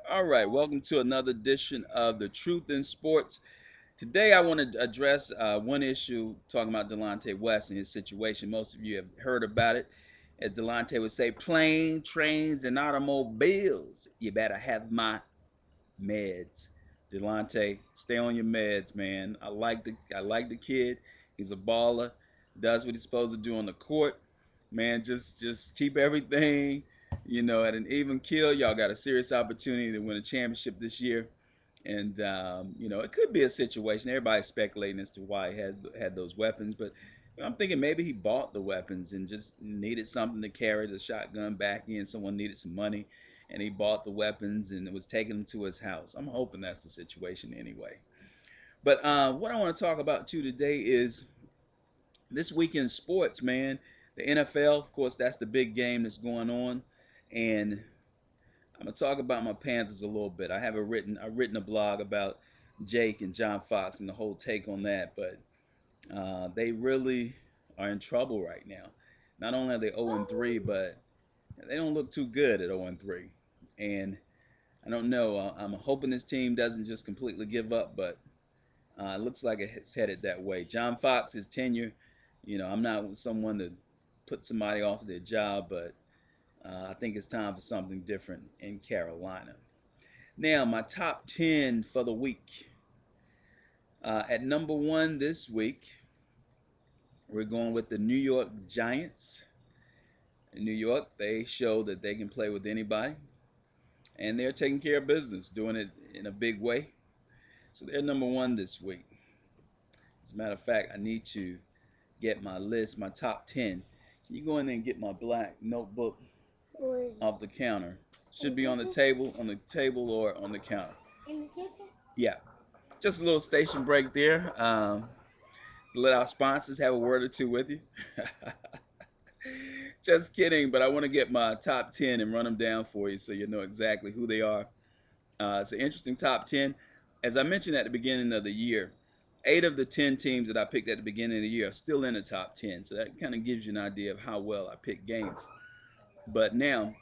All right, welcome to another edition of The Truth in Sports. Today, I want to address one issue talking about Delonte West and his situation. Most of you have heard about it. As Delonte would say, plane, trains, and automobiles. You better have my meds. Delonte, stay on your meds, man. I like the kid. He's a baller. Does what he's supposed to do on the court. Man, just keep everything, at an even kill. Y'all got a serious opportunity to win a championship this year. And it could be a situation. Everybody's speculating as to why he had those weapons, but I'm thinking maybe he bought the weapons and just needed something to carry the shotgun back in. Someone needed some money, and he bought the weapons and was taking them to his house. I'm hoping that's the situation anyway. But what I want to talk about too today is this week in sports, man. The NFL, of course, that's the big game that's going on, and I'm gonna talk about my Panthers a little bit. I've written a blog about Jake and John Fox and the whole take on that, but they really are in trouble right now. Not only are they 0-3, but they don't look too good at 0-3. And I don't know. I'm hoping this team doesn't just completely give up, but it looks like it's headed that way. John Fox, his tenure, I'm not someone to put somebody off their job, but I think it's time for something different in Carolina. Now, my top 10 for the week. At number one this week, we're going with the New York Giants. In New York, they show that they can play with anybody, and they're taking care of business, doing it in a big way. So they're number one this week. As a matter of fact, I need to get my list, my top 10. Can you go in there and get my black notebook off the counter? Should be on the table or on the counter. In the kitchen? Yeah, just a little station break there. Let our sponsors have a word or two with you. Just kidding, but I want to get my top 10 and run them down for you so you know exactly who they are. It's an interesting top 10. As I mentioned at the beginning of the year, 8 of the 10 teams that I picked at the beginning of the year are still in the top 10. So that kind of gives you an idea of how well I pick games. But now,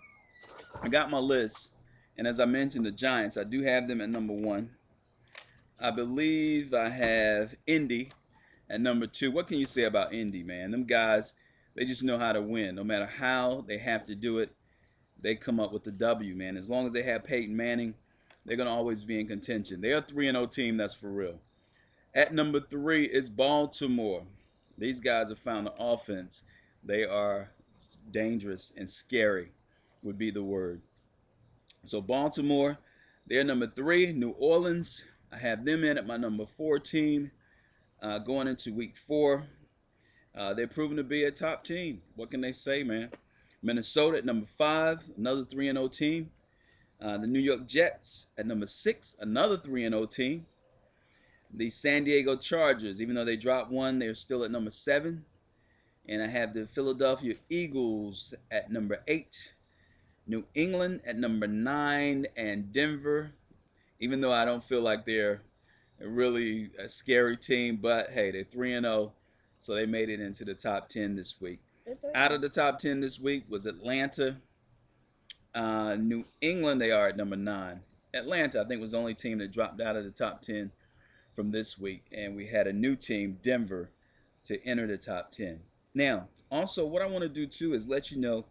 I got my list. And as I mentioned, the Giants, I do have them at number one. I believe I have Indy at number two. What can you say about Indy, man? Them guys, they just know how to win. No matter how they have to do it, they come up with the W, man. As long as they have Peyton Manning, they're going to always be in contention. They're a 3-0 team, that's for real. At number three is Baltimore. These guys have found the offense. They are dangerous and scary, would be the word. So Baltimore, they're number three. New Orleans, I have them in at my number four team going into week four. They're proven to be a top team. What can they say, man? Minnesota at number five, another 3-0 team. The New York Jets at number six, another 3-0 team. The San Diego Chargers, even though they dropped one, they're still at number seven. And I have the Philadelphia Eagles at number eight. New England at number nine, and Denver, even though I don't feel like they're really a scary team, but hey, they're 3-0, so they made it into the top 10 this week. Out of the top 10 this week was Atlanta, New England. They are at number nine. Atlanta, I think, was the only team that dropped out of the top 10 from this week, and we had a new team, Denver, to enter the top 10. Now, also, what I want to do too is let you know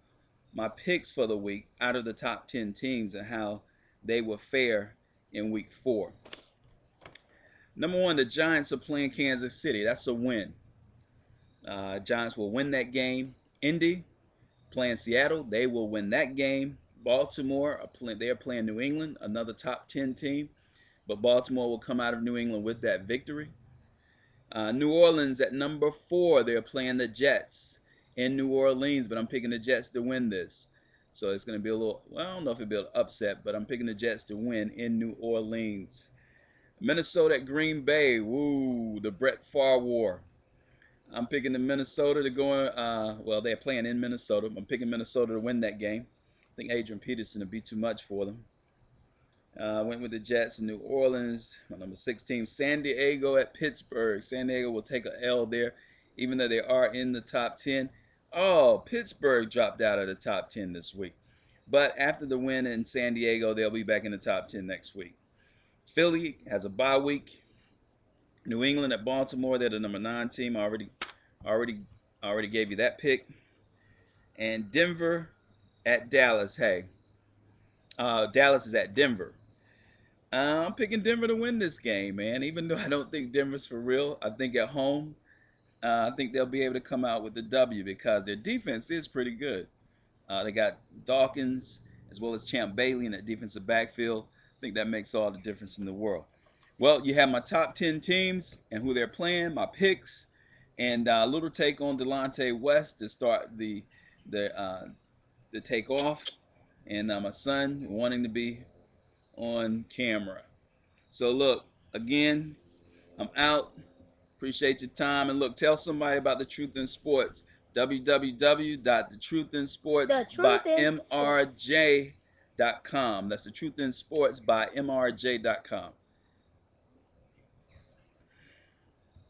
my picks for the week out of the top 10 teams and how they will fare in week four. Number one, the Giants are playing Kansas City. That's a win. Giants will win that game. Indy playing Seattle. They will win that game. Baltimore, they are playing New England, another top 10 team. But Baltimore will come out of New England with that victory. New Orleans at number four. They're playing the Jets in New Orleans, but I'm picking the Jets to win this. So it's going to be a little, well, I don't know if it'll be an upset, but I'm picking the Jets to win in New Orleans. Minnesota at Green Bay. Woo, the Brett Favre war. I'm picking the Minnesota to go, well, they're playing in Minnesota. I'm picking Minnesota to win that game. I think Adrian Peterson will be too much for them. Went with the Jets in New Orleans. My number 6 team, San Diego at Pittsburgh. San Diego will take a L there, even though they are in the top 10. Oh, Pittsburgh dropped out of the top 10 this week. But after the win in San Diego, they'll be back in the top 10 next week. Philly has a bye week. New England at Baltimore, they're the number 9 team. Already, already gave you that pick. And Denver at Dallas. Hey, Dallas is at Denver. I'm picking Denver to win this game, man. Even though I don't think Denver's for real, I think at home, I think they'll be able to come out with the W because their defense is pretty good. They got Dawkins as well as Champ Bailey in that defensive backfield. I think that makes all the difference in the world. Well, you have my top 10 teams and who they're playing, my picks, and a little take on Delonte West to start the take off, and my son wanting to be on camera. So look, again, I'm out. Appreciate your time. And look, tell somebody about The Truth in Sports. www.thetruthinsports.mrj.com. That's The Truth in Sports by mrj.com.